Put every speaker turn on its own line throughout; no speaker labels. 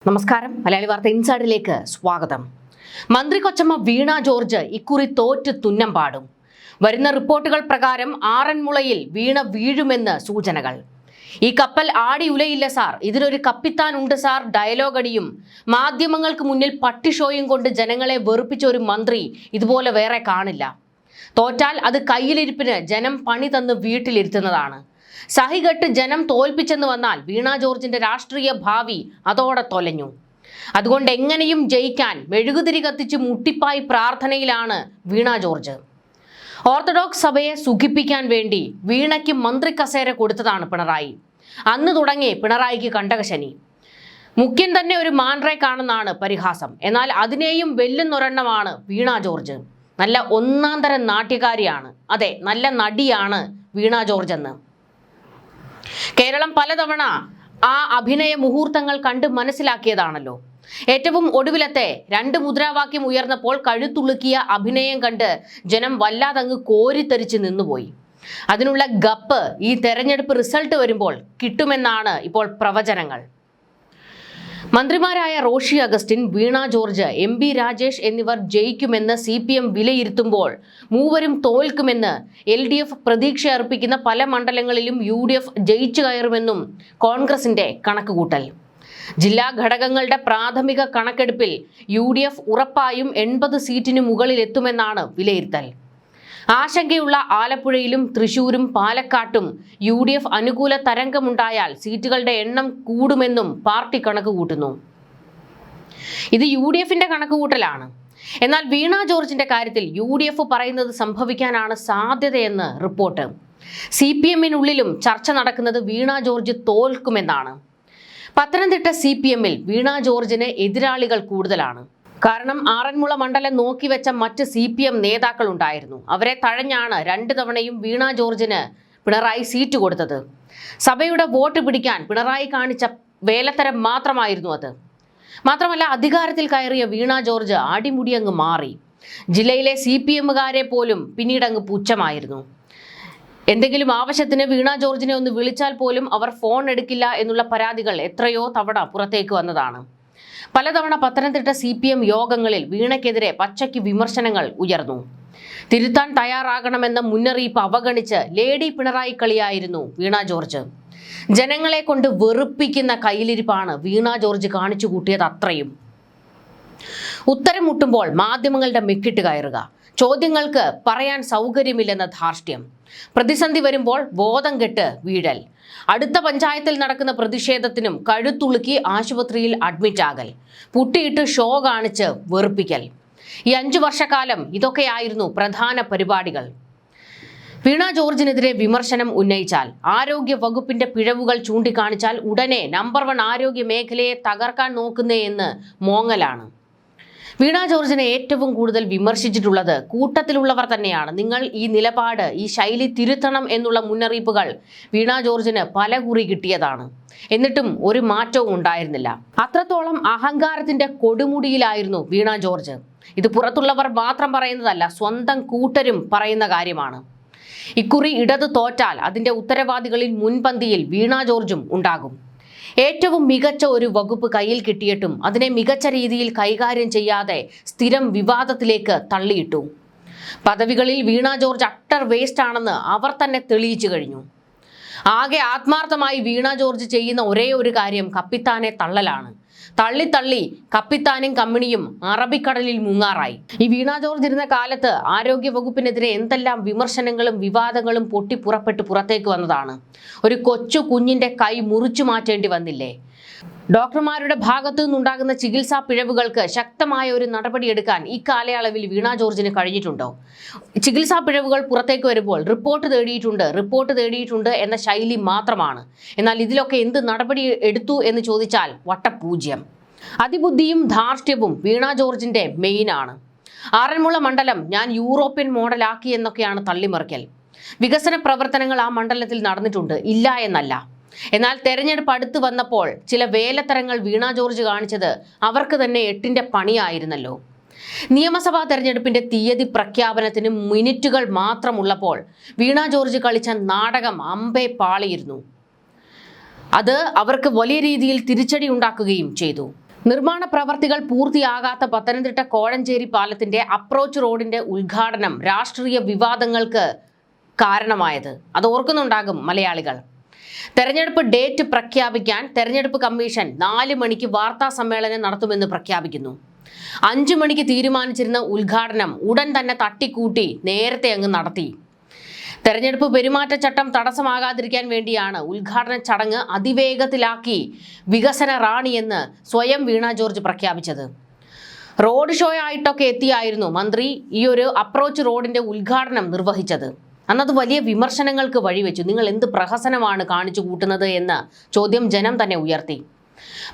നമസ്കാരം. മലയാളി വാർത്ത ഇൻസൈഡിലേക്ക് സ്വാഗതം. മന്ത്രി കൊച്ചമ്മ വീണ ജോർജ് ഇക്കുറി തോറ്റ് തുന്നം പാടും. വരുന്ന റിപ്പോർട്ടുകൾ പ്രകാരം ആറന്മുളയിൽ വീണ വീഴുമെന്ന് സൂചനകൾ. ഈ കപ്പൽ ആടി ഉലയില്ല സാർ, ഇതിനൊരു കപ്പിത്താൻ ഉണ്ട് സാർ ഡയലോഗടിയും മാധ്യമങ്ങൾക്ക് മുന്നിൽ പട്ടിഷോയും കൊണ്ട് ജനങ്ങളെ വെറുപ്പിച്ച ഒരു മന്ത്രി ഇതുപോലെ വേറെ കാണില്ല. തോറ്റാൽ അത് കയ്യിലിരിപ്പിന് ജനം പണി തന്ന് വീട്ടിലിരുത്തുന്നതാണ്. സഹികെട്ട് ജനം തോൽപ്പിച്ചെന്ന് വന്നാൽ വീണ ജോർജിന്റെ രാഷ്ട്രീയ ഭാവി അതോടെ തൊലഞ്ഞു. അതുകൊണ്ട് എങ്ങനെയും ജയിക്കാൻ മെഴുകുതിരി കത്തിച്ച് മുട്ടിപ്പായി പ്രാർത്ഥനയിലാണ് വീണ ജോർജ്. ഓർത്തഡോക്സ് സഭയെ സുഖിപ്പിക്കാൻ വേണ്ടി വീണയ്ക്ക് മന്ത്രി കസേര കൊടുത്തതാണ് പിണറായി. അന്ന് തുടങ്ങി പിണറായിക്ക് കണ്ടകശനി. മുഖ്യൻ തന്നെ ഒരു മാൻറേക്കാണെന്നാണ് പരിഹാസം. എന്നാൽ അതിനെയും വെല്ലുന്നൊരെണ്ണമാണ് വീണ ജോർജ്. നല്ല ഒന്നാം തരം നാട്യകാരിയാണ്, അതെ നല്ല നടിയാണ് വീണ ജോർജ് എന്ന് കേരളം പലതവണ ആ അഭിനയ മുഹൂർത്തങ്ങൾ കണ്ട് മനസ്സിലാക്കിയതാണല്ലോ. ഏറ്റവും ഒടുവിലത്തെ 2 മുദ്രാവാക്യം ഉയർന്നപ്പോൾ കഴുത്തുളുക്കിയ അഭിനയം കണ്ട് ജനം വല്ലാതങ്ങ് കോരിത്തെറിച്ച് നിന്നുപോയി. അതിനുള്ള ഗപ്പ് ഈ തെരഞ്ഞെടുപ്പ് റിസൾട്ട് വരുമ്പോൾ കിട്ടുമെന്നാണ് ഇപ്പോൾ പ്രവചനങ്ങൾ. മന്ത്രിമാരായ റോഷി അഗസ്റ്റിൻ, വീണ ജോർജ്, എം.ബി. രാജേഷ് എന്നിവർ ജയിക്കുമെന്ന് CPM വിലയിരുത്തുമ്പോൾ മൂവരും തോൽക്കുമെന്ന് LDF പ്രതീക്ഷ അർപ്പിക്കുന്ന പല മണ്ഡലങ്ങളിലും UDF ജയിച്ചു കയറുമെന്നും കോൺഗ്രസിന്റെ കണക്കുകൂട്ടൽ. ജില്ലാ ഘടകങ്ങളുടെ പ്രാഥമിക കണക്കെടുപ്പിൽ UDF ഉറപ്പായും 80 സീറ്റിന് മുകളിൽ എത്തുമെന്നാണ് വിലയിരുത്തൽ. ആശങ്കയുള്ള ആലപ്പുഴയിലും തൃശൂരും പാലക്കാട്ടും UDF അനുകൂല തരംഗമുണ്ടായാൽ സീറ്റുകളുടെ എണ്ണം കൂടുമെന്നും പാർട്ടി കണക്കുകൂട്ടുന്നു. ഇത് UDFന്റെ കണക്കുകൂട്ടലാണ്. എന്നാൽ വീണ ജോർജിന്റെ കാര്യത്തിൽ UDF പറയുന്നത് സംഭവിക്കാനാണ് സാധ്യതയെന്ന് റിപ്പോർട്ട്. CPMനുള്ളിലും ചർച്ച നടക്കുന്നത് വീണ ജോർജ് തോൽക്കുമെന്നാണ്. പത്തനംതിട്ട CPMൽ വീണ ജോർജിന് എതിരാളികൾ കൂടുതലാണ്. കാരണം ആറന്മുള മണ്ഡലം നോക്കിവെച്ച മറ്റ് CPM നേതാക്കൾ ഉണ്ടായിരുന്നു. അവരെ തഴഞ്ഞാണ് 2 തവണയും വീണ ജോർജിന് പിണറായി സീറ്റ് കൊടുത്തത്. സഭയുടെ വോട്ട് പിടിക്കാൻ പിണറായി കാണിച്ച വേലത്തരം മാത്രമായിരുന്നു അത്. മാത്രമല്ല, അധികാരത്തിൽ കയറിയ വീണ ജോർജ് അടിമുടി അങ്ങ് മാറി. ജില്ലയിലെ CPMകാരെ പോലും പിന്നീട് അങ്ങ് പുച്ഛമായിരുന്നു. എന്തെങ്കിലും ആവശ്യത്തിന് വീണ ജോർജിനെ ഒന്ന് വിളിച്ചാൽ പോലും അവർ ഫോൺ എടുക്കില്ല എന്നുള്ള പരാതികൾ എത്രയോ തവണ പുറത്തേക്ക് വന്നതാണ്. പലതവണ പത്തനംതിട്ട CPM യോഗങ്ങളിൽ വീണയ്ക്കെതിരെ പച്ചയ്ക്ക് വിമർശനങ്ങൾ ഉയർന്നു. തിരുത്താൻ തയ്യാറാകണമെന്ന മുന്നറിയിപ്പ് അവഗണിച്ച് ലേഡി പിണറായി കളിയായിരുന്നു വീണ ജോർജ്. ജനങ്ങളെ കൊണ്ട് വെറുപ്പിക്കുന്ന കയ്യിലിരിപ്പാണ് വീണ ജോർജ് കാണിച്ചു കൂട്ടിയത്. അത്രയും ഉത്തരം മുട്ടുമ്പോൾ മാധ്യമങ്ങളുടെ മെക്കിട്ട് കയറുക, ചോദ്യങ്ങൾക്ക് പറയാൻ സൗകര്യമില്ലെന്ന ധാർഷ്ട്യം, പ്രതിസന്ധി വരുമ്പോൾ ബോധം കെട്ട് വീഴൽ, അടുത്ത പഞ്ചായത്തിൽ നടക്കുന്ന പ്രതിഷേധത്തിനും കഴുത്തുളുക്കി ആശുപത്രിയിൽ അഡ്മിറ്റ് ആകൽ, പുട്ടിയിട്ട് ഷോ കാണിച്ച് വെറുപ്പിക്കൽ. ഈ 5 വർഷക്കാലം ഇതൊക്കെയായിരുന്നു പ്രധാന പരിപാടികൾ. വീണ ജോർജിനെതിരെ വിമർശനം ഉന്നയിച്ചാൽ, ആരോഗ്യ വകുപ്പിന്റെ പിഴവുകൾ ചൂണ്ടിക്കാണിച്ചാൽ ഉടനെ നമ്പർ 1 ആരോഗ്യ മേഖലയെ തകർക്കാൻ നോക്കുന്നേ എന്ന് മോങ്ങലാണ്. വീണ ജോർജിനെ ഏറ്റവും കൂടുതൽ വിമർശിച്ചിട്ടുള്ളത് കൂട്ടത്തിലുള്ളവർ തന്നെയാണ്. നിങ്ങൾ ഈ നിലപാട്, ഈ ശൈലി തിരുത്തണം എന്നുള്ള മുന്നറിയിപ്പുകൾ വീണ ജോർജിന് പലകുറി കിട്ടിയതാണ്. എന്നിട്ടും ഒരു മാറ്റവും ഉണ്ടായിരുന്നില്ല. അത്രത്തോളം അഹങ്കാരത്തിന്റെ കൊടുമുടിയിലായിരുന്നു വീണ ജോർജ്. ഇത് പുറത്തുള്ളവർ മാത്രം പറയുന്നതല്ല, സ്വന്തം കൂട്ടരും പറയുന്ന കാര്യമാണ്. ഇക്കുറി ഇടത് തോറ്റാൽ അതിന്റെ ഉത്തരവാദികളിൽ മുൻപന്തിയിൽ വീണ ജോർജും ഉണ്ടാകും. ഏറ്റവും മികച്ച ഒരു വകുപ്പ് കയ്യിൽ കിട്ടിയിട്ടും അതിനെ മികച്ച രീതിയിൽ കൈകാര്യം ചെയ്യാതെ സ്ഥിരം വിവാദത്തിലേക്ക് തള്ളിയിട്ടു. പദവികളിൽ വീണ ജോർജ് അട്ടർ വേസ്റ്റ് ആണെന്ന് അവർ തന്നെ തെളിയിച്ചു കഴിഞ്ഞു. ആകെ ആത്മാർത്ഥമായി വീണ ജോർജ് ചെയ്യുന്ന ഒരേ ഒരു കാര്യം കപ്പിത്താനെ തള്ളലാണ്. തള്ളി കപ്പിത്താനും കമ്മിണിയും അറബിക്കടലിൽ മുങ്ങാറായി. ഈ വീണ ജോർജ് ഇരുന്ന കാലത്ത് ആരോഗ്യ വകുപ്പിനെതിരെ എന്തെല്ലാം വിമർശനങ്ങളും വിവാദങ്ങളും പൊട്ടിപ്പുറപ്പെട്ട് പുറത്തേക്ക് വന്നതാണ്. ഒരു കൊച്ചു കുഞ്ഞിന്റെ കൈ മുറിച്ചു മാറ്റേണ്ടി വന്നില്ലേ? ഡോക്ടർമാരുടെ ഭാഗത്തു നിന്നുണ്ടാകുന്ന ചികിത്സാ പിഴവുകൾക്ക് ശക്തമായ ഒരു നടപടിയെടുക്കാൻ ഈ കാലയളവിൽ വീണ ജോർജിന് കഴിഞ്ഞിട്ടുണ്ടോ? ചികിത്സാ പിഴവുകൾ പുറത്തേക്ക് വരുമ്പോൾ റിപ്പോർട്ട് തേടിയിട്ടുണ്ട് എന്ന ശൈലി മാത്രമാണ്. എന്നാൽ ഇതിലൊക്കെ എന്ത് നടപടി എടുത്തു എന്ന് ചോദിച്ചാൽ വട്ടപൂജ്യം. അതിബുദ്ധിയും ധാർഷ്ട്യവും വീണ ജോർജിന്റെ മെയിനാണ്. ആറന്മുള മണ്ഡലം ഞാൻ യൂറോപ്യൻ മോഡലാക്കി എന്നൊക്കെയാണ് തള്ളിമറിക്കൽ. വികസന പ്രവർത്തനങ്ങൾ ആ മണ്ഡലത്തിൽ നടന്നിട്ടുണ്ട്, ഇല്ല എന്നല്ല. എന്നാൽ തെരഞ്ഞെടുപ്പ് അടുത്ത് വന്നപ്പോൾ ചില വേലത്തരങ്ങൾ വീണ ജോർജ് കാണിച്ചത് അവർക്ക് തന്നെ 8ന്റെ പണിയായിരുന്നല്ലോ. നിയമസഭാ തെരഞ്ഞെടുപ്പിന്റെ തീയതി പ്രഖ്യാപനത്തിന് മിനിറ്റുകൾ മാത്രമുള്ളപ്പോൾ വീണ ജോർജ് കളിച്ച നാടകം അമ്പേ പാളിയിരുന്നു. അത് അവർക്ക് വലിയ രീതിയിൽ തിരിച്ചടി ഉണ്ടാക്കുകയും ചെയ്തു. നിർമ്മാണ പ്രവർത്തികൾ പൂർത്തിയാകാത്ത പത്തനംതിട്ട കോഴഞ്ചേരി പാലത്തിന്റെ അപ്രോച്ച് റോഡിന്റെ ഉദ്ഘാടനം രാഷ്ട്രീയ വിവാദങ്ങൾക്ക് കാരണമായത് അത് ഓർക്കുന്നുണ്ടാകും മലയാളികൾ. തെരഞ്ഞെടുപ്പ് ഡേറ്റ് പ്രഖ്യാപിക്കാൻ തെരഞ്ഞെടുപ്പ് കമ്മീഷൻ 4 മണിക്ക് വാർത്താ സമ്മേളനം നടത്തുമെന്ന് പ്രഖ്യാപിക്കുന്നു. 5 മണിക്ക് തീരുമാനിച്ചിരുന്ന ഉദ്ഘാടനം ഉടൻ തന്നെ തട്ടിക്കൂട്ടി നേരത്തെ അങ്ങ് നടത്തി. തെരഞ്ഞെടുപ്പ് പെരുമാറ്റച്ചട്ടം തടസ്സമാകാതിരിക്കാൻ വേണ്ടിയാണ് ഉദ്ഘാടന ചടങ്ങ് അതിവേഗത്തിലാക്കി വികസന റാണിയെന്ന് സ്വയം വീണ ജോർജ് പ്രഖ്യാപിച്ചത്. റോഡ് ഷോ ആയിട്ടൊക്കെ എത്തിയായിരുന്നു മന്ത്രി ഈ ഒരു അപ്രോച്ച് റോഡിന്റെ ഉദ്ഘാടനം നിർവഹിച്ചത്. അന്നത് വലിയ വിമർശനങ്ങൾക്ക് വഴിവെച്ചു. നിങ്ങൾ എന്ത് പ്രഹസനമാണ് കാണിച്ചു കൂട്ടുന്നത് എന്ന ചോദ്യം ജനം തന്നെ ഉയർത്തി.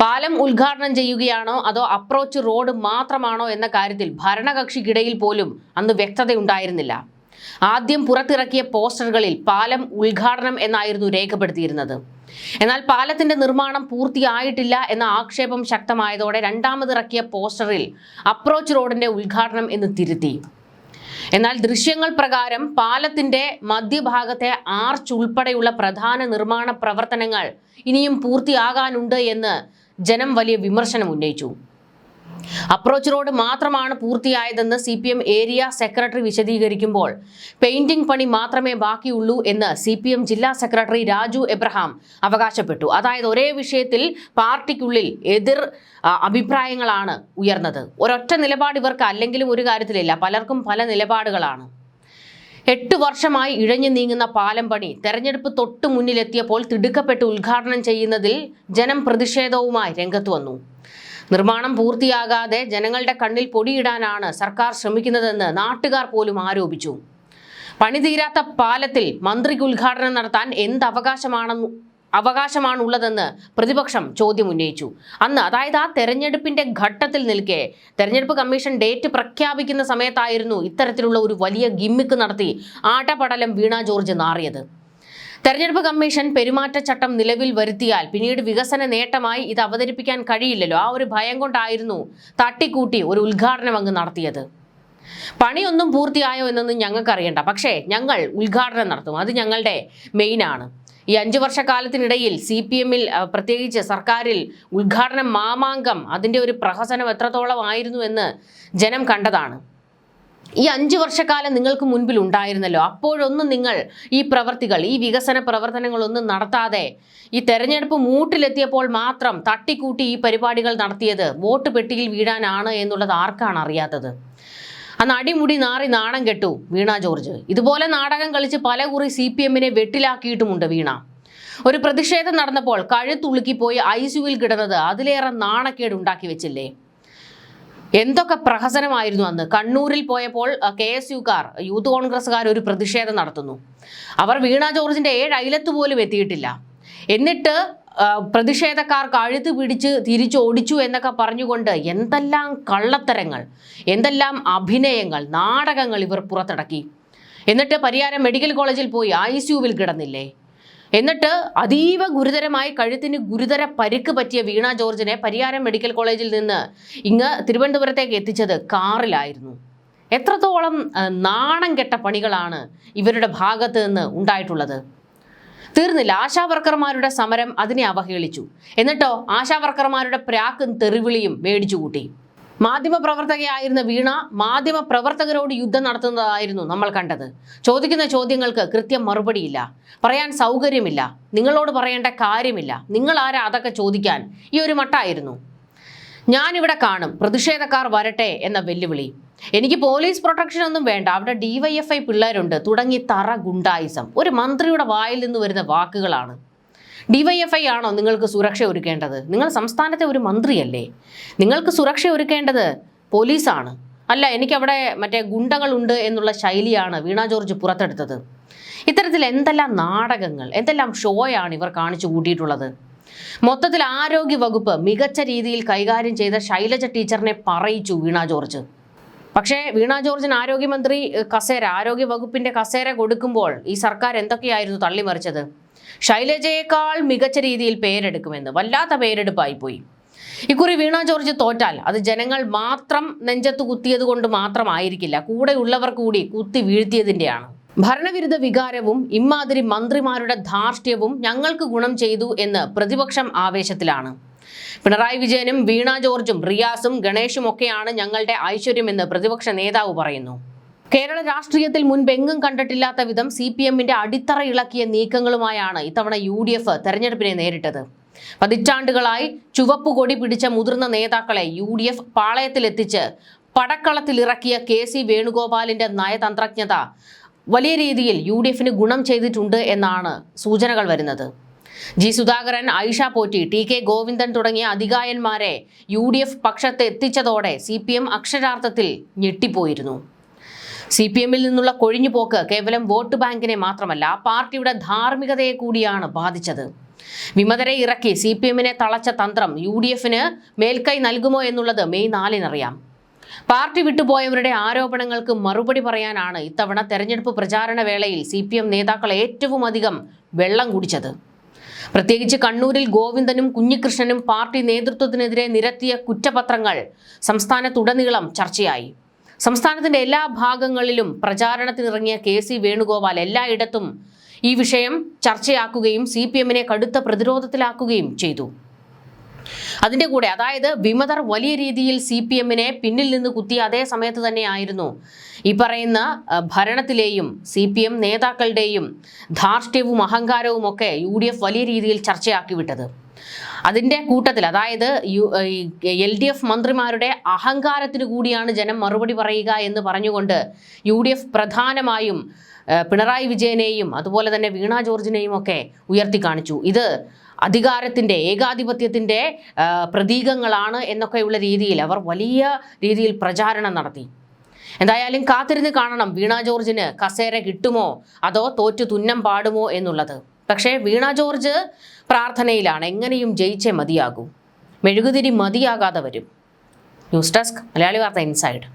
പാലം ഉദ്ഘാടനം ചെയ്യുകയാണോ അതോ അപ്രോച്ച് റോഡ് മാത്രമാണോ എന്ന കാര്യത്തിൽ ഭരണകക്ഷിക്കിടയിൽ പോലും അന്ന് വ്യക്തതയുണ്ടായിരുന്നില്ല. ആദ്യം പുറത്തിറക്കിയ പോസ്റ്ററുകളിൽ പാലം ഉദ്ഘാടനം എന്നായിരുന്നു രേഖപ്പെടുത്തിയിരുന്നത്. എന്നാൽ പാലത്തിന്റെ നിർമ്മാണം പൂർത്തിയായിട്ടില്ല എന്ന ആക്ഷേപം ശക്തമായതോടെ രണ്ടാമതിറക്കിയ പോസ്റ്ററിൽ അപ്രോച്ച് റോഡിന്റെ ഉദ്ഘാടനം എന്ന് തിരുത്തി. എന്നാൽ ദൃശ്യങ്ങൾ പ്രകാരം പാലത്തിന്റെ മധ്യഭാഗത്തെ ആർച്ച് ഉൾപ്പെടെയുള്ള പ്രധാന നിർമ്മാണ പ്രവർത്തനങ്ങൾ ഇനിയും പൂർത്തിയാകാനുണ്ട് എന്ന് ജനം വലിയ വിമർശനം ഉന്നയിച്ചു. അപ്രോച്ച് റോഡ് മാത്രമാണ് പൂർത്തിയായതെന്ന് CPM ഏരിയ സെക്രട്ടറി വിശദീകരിക്കുമ്പോൾ പെയിന്റിംഗ് പണി മാത്രമേ ബാക്കിയുള്ളൂ എന്ന് CPM ജില്ലാ സെക്രട്ടറി രാജു എബ്രഹാം അവകാശപ്പെട്ടു. അതായത് ഒരേ വിഷയത്തിൽ പാർട്ടിക്കുള്ളിൽ എതിർ അഭിപ്രായങ്ങളാണ് ഉയർന്നത്. ഒരൊറ്റ നിലപാട് ഇവർക്ക് അല്ലെങ്കിലും ഒരു കാര്യത്തിലില്ല, പലർക്കും പല നിലപാടുകളാണ്. 8 വർഷമായി ഇഴഞ്ഞു നീങ്ങുന്ന പാലം പണി തെരഞ്ഞെടുപ്പ് തൊട്ടു മുന്നിലെത്തിയപ്പോൾ തിടുക്കപ്പെട്ട് ഉദ്ഘാടനം ചെയ്യുന്നതിൽ ജനം പ്രതിഷേധവുമായി രംഗത്ത് വന്നു. നിർമ്മാണം പൂർത്തിയാകാതെ ജനങ്ങളുടെ കണ്ണിൽ പൊടിയിടാനാണ് സർക്കാർ ശ്രമിക്കുന്നതെന്ന് നാട്ടുകാർ പോലും ആരോപിച്ചു. പണി തീരാത്ത പാലത്തിൽ മന്ത്രിക്ക് ഉദ്ഘാടനം നടത്താൻ എന്ത് അവകാശമാണുള്ളതെന്ന് പ്രതിപക്ഷം ചോദ്യം ഉന്നയിച്ചു. അന്ന് അതായത് ആ തെരഞ്ഞെടുപ്പിന്റെ ഘട്ടത്തിൽ നിൽക്കെ തെരഞ്ഞെടുപ്പ് കമ്മീഷൻ ഡേറ്റ് പ്രഖ്യാപിക്കുന്ന സമയത്തായിരുന്നു ഇത്തരത്തിലുള്ള ഒരു വലിയ ഗിമ്മിക്ക് നടത്തി ആട്ടപടലം വീണ ജോർജ് നാറിയത്. തെരഞ്ഞെടുപ്പ് കമ്മീഷൻ പെരുമാറ്റച്ചട്ടം നിലവിൽ വരുത്തിയാൽ പിന്നീട് വികസന നേട്ടമായി ഇത് അവതരിപ്പിക്കാൻ കഴിയില്ലല്ലോ. ആ ഒരു ഭയം കൊണ്ടായിരുന്നു തട്ടിക്കൂട്ടി ഒരു ഉദ്ഘാടനം അങ്ങ് നടത്തിയത്. പണിയൊന്നും പൂർത്തിയായോ എന്നൊന്നും ഞങ്ങൾക്ക് അറിയണ്ട, പക്ഷേ ഞങ്ങൾ ഉദ്ഘാടനം നടത്തും, അത് ഞങ്ങളുടെ മെയിനാണ്. ഈ 5 വർഷക്കാലത്തിനിടയിൽ CPM-ൽ പ്രത്യേകിച്ച് സർക്കാരിൽ ഉദ്ഘാടനം മാമാങ്കം അതിൻ്റെ ഒരു പ്രഹസനം എത്രത്തോളം ആയിരുന്നു എന്ന് ജനം കണ്ടതാണ്. ഈ 5 വർഷക്കാലം നിങ്ങൾക്ക് മുൻപിൽ ഉണ്ടായിരുന്നല്ലോ, അപ്പോഴൊന്നും നിങ്ങൾ ഈ പ്രവർത്തികൾ ഈ വികസന പ്രവർത്തനങ്ങളൊന്നും നടത്താതെ ഈ തെരഞ്ഞെടുപ്പ് മൂട്ടിലെത്തിയപ്പോൾ മാത്രം തട്ടിക്കൂട്ടി ഈ പരിപാടികൾ നടത്തിയത് വോട്ട് പെട്ടിയിൽ വീഴാനാണ് എന്നുള്ളത് ആർക്കാണ് അറിയാത്തത്? അന്ന് അടിമുടി നാറി നാണം കെട്ടു വീണ ജോർജ്. ഇതുപോലെ നാടകം കളിച്ച് പല കുറി CPM-നെ വെട്ടിലാക്കിയിട്ടുമുണ്ട് വീണ. ഒരു പ്രതിഷേധം നടന്നപ്പോൾ കഴുത്തുളുക്കിപ്പോയി ICU-വിൽ കിടന്നത് അതിലേറെ നാണക്കേട് ഉണ്ടാക്കി വെച്ചില്ലേ? എന്തൊക്കെ പ്രഹസനമായിരുന്നു അന്ന്. കണ്ണൂരിൽ പോയപ്പോൾ KSU-കാർ യൂത്ത് കോൺഗ്രസ്സുകാർ ഒരു പ്രതിഷേധം നടത്തുന്നു. അവർ വീണ ജോർജിന്റെ 7 അയലത്ത് പോലും എത്തിയിട്ടില്ല. എന്നിട്ട് പ്രതിഷേധക്കാർ കഴുത്ത് പിടിച്ച് തിരിച്ചോടിച്ചു എന്നൊക്കെ പറഞ്ഞുകൊണ്ട് എന്തെല്ലാം കള്ളത്തരങ്ങൾ, എന്തെല്ലാം അഭിനയങ്ങൾ, നാടകങ്ങൾ ഇവർ പുറത്തിറക്കി. എന്നിട്ട് പരിയാരം മെഡിക്കൽ കോളേജിൽ പോയി ICU-വിൽ കിടന്നില്ലേ? എന്നിട്ട് അതീവ ഗുരുതരമായി കഴുത്തിന് ഗുരുതര പരിക്ക് പറ്റിയ വീണ ജോർജിനെ പരിയാരം മെഡിക്കൽ കോളേജിൽ നിന്ന് ഇങ്ങ് തിരുവനന്തപുരത്തേക്ക് എത്തിച്ചത് കാറിലായിരുന്നു. എത്രത്തോളം നാണം കെട്ട പണികളാണ് ഇവരുടെ ഭാഗത്ത് നിന്ന് ഉണ്ടായിട്ടുള്ളത്. തീർന്നില്ല, ആശാവർക്കർമാരുടെ സമരം അതിനെ അവഹേളിച്ചു. എന്നിട്ടോ ആശാവർക്കർമാരുടെ പ്രാക്കും തെറിവിളിയും മേടിച്ചുകൂട്ടി. മാധ്യമപ്രവർത്തകയായിരുന്ന വീണ മാധ്യമപ്രവർത്തകരോട് യുദ്ധം നടത്തുന്നതായിരുന്നു നമ്മൾ കണ്ടത്. ചോദിക്കുന്ന ചോദ്യങ്ങൾക്ക് കൃത്യം മറുപടിയില്ല, പറയാൻ സൗകര്യമില്ല, നിങ്ങളോട് പറയേണ്ട കാര്യമില്ല, നിങ്ങൾ ആരാ അതൊക്കെ ചോദിക്കാൻ, ഈ ഒരു മട്ടായിരുന്നു. ഞാനിവിടെ കാണും, പ്രതിഷേധക്കാർ വരട്ടെ എന്ന വെല്ലുവിളി. എനിക്ക് പോലീസ് പ്രൊട്ടക്ഷൻ ഒന്നും വേണ്ട, അവിടെ DYFI പിള്ളേരുണ്ട് തുടങ്ങി തറ ഗുണ്ടായിസം. ഒരു മന്ത്രിയുടെ വായിൽ നിന്ന് വരുന്ന വാക്കുകളാണ്. DYFI ആണോ നിങ്ങൾക്ക് സുരക്ഷ ഒരുക്കേണ്ടത്? നിങ്ങൾ സംസ്ഥാനത്തെ ഒരു മന്ത്രിയല്ലേ, നിങ്ങൾക്ക് സുരക്ഷ ഒരുക്കേണ്ടത് പോലീസാണ്. അല്ല, എനിക്കവിടെ മറ്റേ ഗുണ്ടകളുണ്ട് എന്നുള്ള ശൈലിയാണ് വീണ ജോർജ് പുറത്തെടുത്തത്. ഇത്തരത്തിൽ എന്തെല്ലാം നാടകങ്ങൾ, എന്തെല്ലാം ഷോയാണ് ഇവർ കാണിച്ചു കൂട്ടിയിട്ടുള്ളത്. മൊത്തത്തിൽ ആരോഗ്യ വകുപ്പ് മികച്ച രീതിയിൽ കൈകാര്യം ചെയ്ത ശൈലജ ടീച്ചറിനെ പറയിച്ചു വീണ ജോർജ്. പക്ഷേ വീണ ജോർജിന് ആരോഗ്യമന്ത്രി കസേര, ആരോഗ്യ വകുപ്പിന്റെ കസേര കൊടുക്കുമ്പോൾ ഈ സർക്കാർ എന്തൊക്കെയായിരുന്നു തള്ളിമറിച്ചത്? ശൈലജയേക്കാൾ മികച്ച രീതിയിൽ പേരെടുക്കുമെന്ന്. വല്ലാത്ത പേരെടുപ്പായി പോയി. ഇക്കുറി വീണ ജോർജ് തോറ്റാൽ അത് ജനങ്ങൾ മാത്രം നെഞ്ചത്ത് കുത്തിയത് കൊണ്ട് മാത്രമായിരിക്കില്ല, കൂടെയുള്ളവർ കൂടി കുത്തി വീഴ്ത്തിയതിൻ്റെയാണ്. ഭരണവിരുദ്ധ വികാരവും ഇമ്മാതിരി മന്ത്രിമാരുടെ ധാർഷ്ട്യവും ഞങ്ങൾക്ക് ഗുണം ചെയ്തു എന്ന് പ്രതിപക്ഷം ആവേശത്തിലാണ്. പിണറായി വിജയനും വീണ ജോർജും റിയാസും ഗണേഷും ഒക്കെയാണ് ഞങ്ങളുടെ ഐശ്വര്യമെന്ന് പ്രതിപക്ഷ നേതാവ് പറയുന്നു. കേരള രാഷ്ട്രീയത്തിൽ മുൻപെങ്ങും കണ്ടിട്ടില്ലാത്ത വിധം CPM-ന്റെ അടിത്തറ ഇളക്കിയ നീക്കങ്ങളുമായാണ് ഇത്തവണ UDF തെരഞ്ഞെടുപ്പിനെ നേരിട്ടത്. പതിറ്റാണ്ടുകളായി ചുവപ്പ് കൊടി പിടിച്ച മുതിർന്ന നേതാക്കളെ UDF പാളയത്തിലെത്തിച്ച് പടക്കളത്തിലിറക്കിയ KC വേണുഗോപാലിന്റെ നയതന്ത്രജ്ഞത വലിയ രീതിയിൽ UDF-ന് ഗുണം ചെയ്തിട്ടുണ്ട് എന്നാണ് സൂചനകൾ വരുന്നത്. G. സുധാകരൻ, ഐഷ പോറ്റി, TK ഗോവിന്ദൻ തുടങ്ങിയ അധികായന്മാരെ UDF പക്ഷത്ത് എത്തിച്ചതോടെ CPM അക്ഷരാർത്ഥത്തിൽ ഞെട്ടിപ്പോയിരുന്നു. CPM-ൽ നിന്നുള്ള കൊഴിഞ്ഞുപോക്ക് കേവലം വോട്ട് ബാങ്കിനെ മാത്രമല്ല, പാർട്ടിയുടെ ധാർമ്മികതയെ കൂടിയാണ് ബാധിച്ചത്. വിമതരെ ഇറക്കി CPM-നെ തളച്ച തന്ത്രം UDF-ന് മേൽക്കൈ നൽകുമോ എന്നുള്ളത് മെയ് 4-നറിയാം. പാർട്ടി വിട്ടുപോയവരുടെ ആരോപണങ്ങൾക്ക് മറുപടി പറയാനാണ് ഇത്തവണ തെരഞ്ഞെടുപ്പ് പ്രചാരണ വേളയിൽ CPM നേതാക്കൾ ഏറ്റവും അധികം വെള്ളം കുടിച്ചത്. പ്രത്യേകിച്ച് കണ്ണൂരിൽ ഗോവിന്ദനും കുഞ്ഞികൃഷ്ണനും പാർട്ടി നേതൃത്വത്തിനെതിരെ നിരത്തിയ കുറ്റപത്രങ്ങൾ സംസ്ഥാനത്തുടനീളം ചർച്ചയായി. സംസ്ഥാനത്തിന്റെ എല്ലാ ഭാഗങ്ങളിലും പ്രചാരണത്തിനിറങ്ങിയ KC വേണുഗോപാൽ എല്ലായിടത്തും ഈ വിഷയം ചർച്ചയാക്കുകയും CPM-നെ കടുത്ത പ്രതിരോധത്തിലാക്കുകയും ചെയ്തു. അതിന്റെ കൂടെ അതായത് വിമതർ വലിയ രീതിയിൽ CPM-നെ പിന്നിൽ നിന്ന് കുത്തിയ അതേ സമയത്ത് തന്നെയായിരുന്നു ഈ പറയുന്ന ഭരണത്തിലെയും CPM നേതാക്കളുടെയും ധാർഷ്ട്യവും അഹങ്കാരവും ഒക്കെ UDF വലിയ രീതിയിൽ ചർച്ചയാക്കി വിട്ടത്. അതിൻ്റെ കൂട്ടത്തിൽ അതായത് LDF മന്ത്രിമാരുടെ അഹങ്കാരത്തിന് കൂടിയാണ് ജനം മറുപടി പറയുക എന്ന് പറഞ്ഞുകൊണ്ട് UDF പ്രധാനമായും പിണറായി വിജയനെയും അതുപോലെ തന്നെ വീണ ജോർജിനെയും ഒക്കെ ഉയർത്തി കാണിച്ചു. ഇത് അധികാരത്തിൻ്റെ ഏകാധിപത്യത്തിൻ്റെ പ്രതീകങ്ങളാണ് എന്നൊക്കെയുള്ള രീതിയിൽ അവർ വലിയ രീതിയിൽ പ്രചാരണം നടത്തി. എന്തായാലും കാത്തിരുന്ന് കാണണം വീണ ജോർജിന് കസേര കിട്ടുമോ അതോ തോറ്റു തുന്നം പാടുമോ എന്നുള്ളത്. പക്ഷേ വീണ ജോർജ് പ്രാർത്ഥനയിലാണ്, എങ്ങനെയും ജയിച്ചേ മതിയാകൂ. മെഴുകുതിരി മതിയാകാതെ വരും. ന്യൂസ് ഡെസ്ക് മലയാളി വാർത്ത ഇൻസൈഡ്.